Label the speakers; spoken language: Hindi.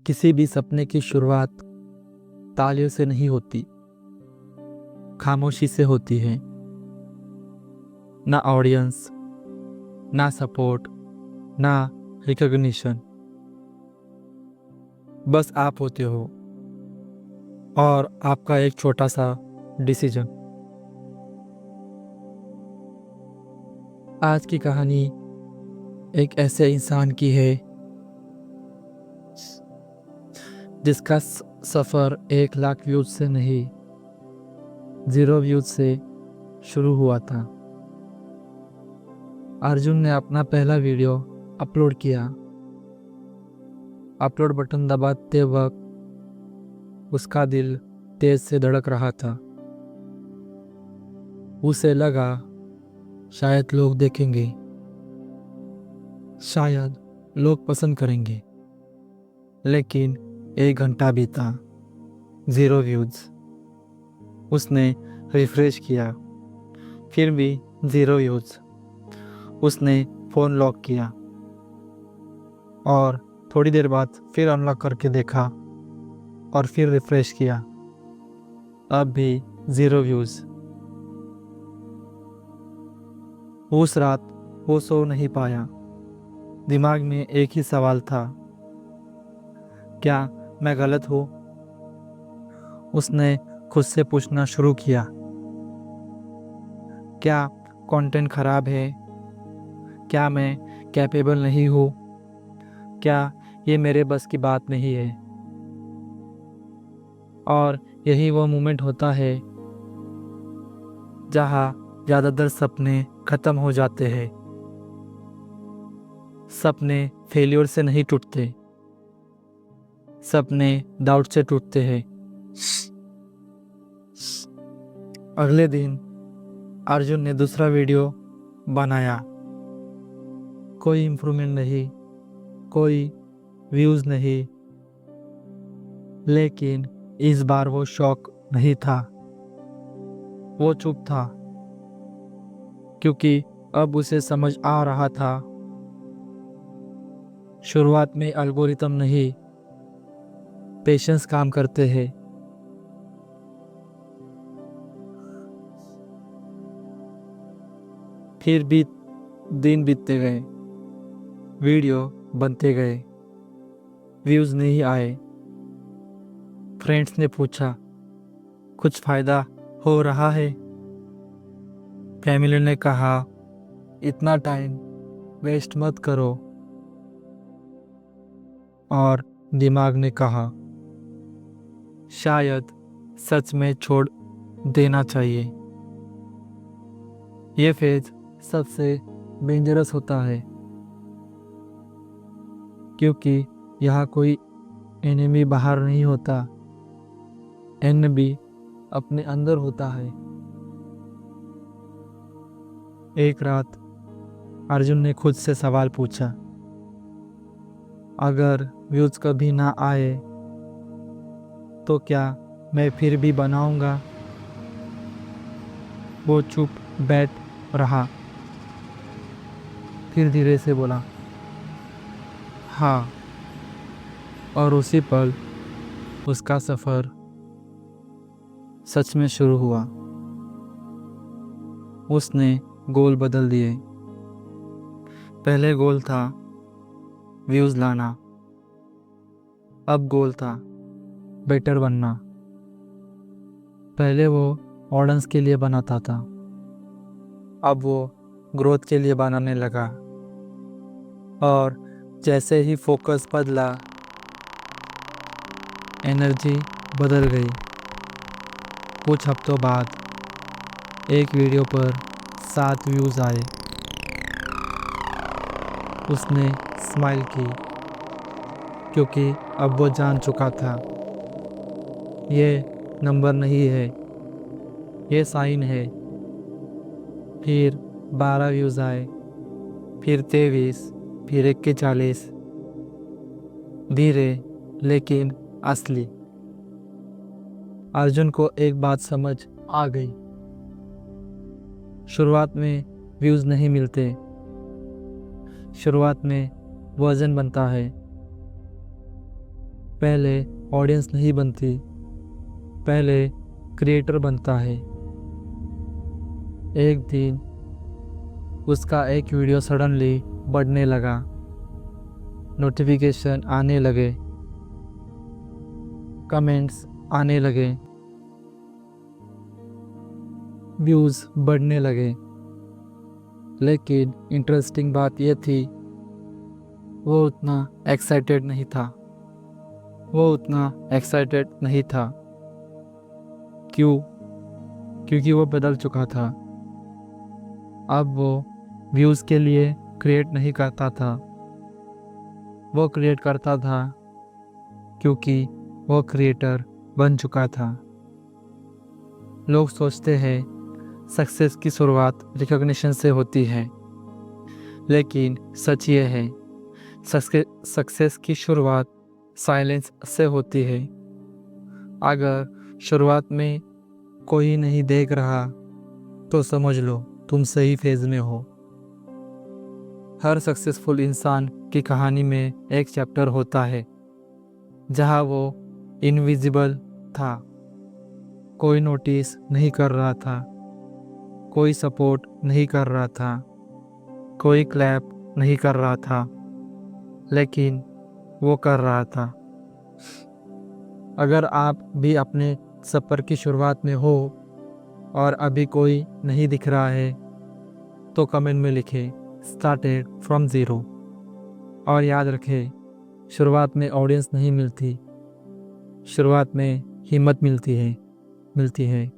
Speaker 1: किसी भी सपने की शुरुआत तालियों से नहीं होती, खामोशी से होती है। ना ऑडियंस, ना सपोर्ट, ना रिकॉग्निशन, बस आप होते हो और आपका एक छोटा सा डिसीजन। आज की कहानी एक ऐसे इंसान की है जिसका सफ़र 1 लाख व्यूज से नहीं, 0 व्यूज से शुरू हुआ था। अर्जुन ने अपना पहला वीडियो अपलोड किया। अपलोड बटन दबाते वक्त उसका दिल तेज से धड़क रहा था। उसे लगा शायद लोग देखेंगे, शायद लोग पसंद करेंगे। लेकिन 1 घंटा बीता, 0 व्यूज। उसने रिफ्रेश किया, फिर भी 0 व्यूज। उसने फ़ोन लॉक किया और थोड़ी देर बाद फिर अनलॉक करके देखा और फिर रिफ्रेश किया, अब भी 0 व्यूज। उस रात वो सो नहीं पाया। दिमाग में एक ही सवाल था, क्या मैं गलत हूँ? उसने खुद से पूछना शुरू किया, क्या कंटेंट खराब है? क्या मैं कैपेबल नहीं हूँ? क्या ये मेरे बस की बात नहीं है? और यही वो मोमेंट होता है जहाँ ज़्यादातर सपने ख़त्म हो जाते हैं। सपने फेलियर से नहीं टूटते, सपने डाउट से टूटते हैं। अगले दिन अर्जुन ने दूसरा वीडियो बनाया। कोई इम्प्रूवमेंट नहीं, कोई व्यूज़ नहीं, लेकिन इस बार वो शौक नहीं था, वो चुप था, क्योंकि अब उसे समझ आ रहा था शुरुआत में एल्गोरिथम नहीं, पेशेंस काम करते हैं। फिर भी दिन बीतते गए, वीडियो बनते गए, व्यूज़ नहीं आए। फ्रेंड्स ने पूछा, कुछ फ़ायदा हो रहा है? फैमिली ने कहा, इतना टाइम वेस्ट मत करो। और दिमाग ने कहा, शायद सच में छोड़ देना चाहिए। ये फेज सबसे डेंजरस होता है, क्योंकि यहाँ कोई एनिमी बाहर नहीं होता, एनिमी अपने अंदर होता है। एक रात अर्जुन ने खुद से सवाल पूछा, अगर व्यूज कभी ना आए तो क्या मैं फिर भी बनाऊंगा? वो चुप बैठ रहा, फिर धीरे से बोला, हाँ। और उसी पल उसका सफ़र सच में शुरू हुआ। उसने गोल बदल दिए। पहले गोल था व्यूज़ लाना, अब गोल था बेटर बनना। पहले वो ऑडियंस के लिए बनाता था, अब वो ग्रोथ के लिए बनाने लगा। और जैसे ही फोकस बदला, एनर्जी बदल गई। कुछ हफ्तों बाद एक वीडियो पर 7 व्यूज़ आए। उसने स्माइल की, क्योंकि अब वो जान चुका था, ये नंबर नहीं है, ये साइन है। फिर 12 व्यूज़ आए, फिर 23, फिर 41। धीरे लेकिन असली। अर्जुन को एक बात समझ आ गई, शुरुआत में व्यूज़ नहीं मिलते, शुरुआत में वर्जन बनता है। पहले ऑडियंस नहीं बनती, पहले क्रिएटर बनता है। एक दिन उसका एक वीडियो सडनली बढ़ने लगा, नोटिफिकेशन आने लगे, कमेंट्स आने लगे, व्यूज़ बढ़ने लगे। लेकिन इंटरेस्टिंग बात यह थी, वो उतना एक्साइटेड नहीं था। क्यों? क्योंकि वो बदल चुका था। अब वो व्यूज़ के लिए क्रिएट नहीं करता था, वो क्रिएट करता था क्योंकि वो क्रिएटर बन चुका था। लोग सोचते हैं सक्सेस की शुरुआत रिकॉग्निशन से होती है, लेकिन सच ये है सक्सेस की शुरुआत साइलेंस से होती है। अगर शुरुआत में कोई नहीं देख रहा तो समझ लो तुम सही फेज में हो। हर सक्सेसफुल इंसान की कहानी में एक चैप्टर होता है जहां वो इनविजिबल था, कोई नोटिस नहीं कर रहा था, कोई सपोर्ट नहीं कर रहा था, कोई क्लैप नहीं कर रहा था, लेकिन वो कर रहा था। अगर आप भी अपने सफ़र की शुरुआत में हो और अभी कोई नहीं दिख रहा है तो कमेंट में लिखें स्टार्टेड फ्रॉम ज़ीरो। और याद रखें, शुरुआत में ऑडियंस नहीं मिलती, शुरुआत में हिम्मत मिलती है।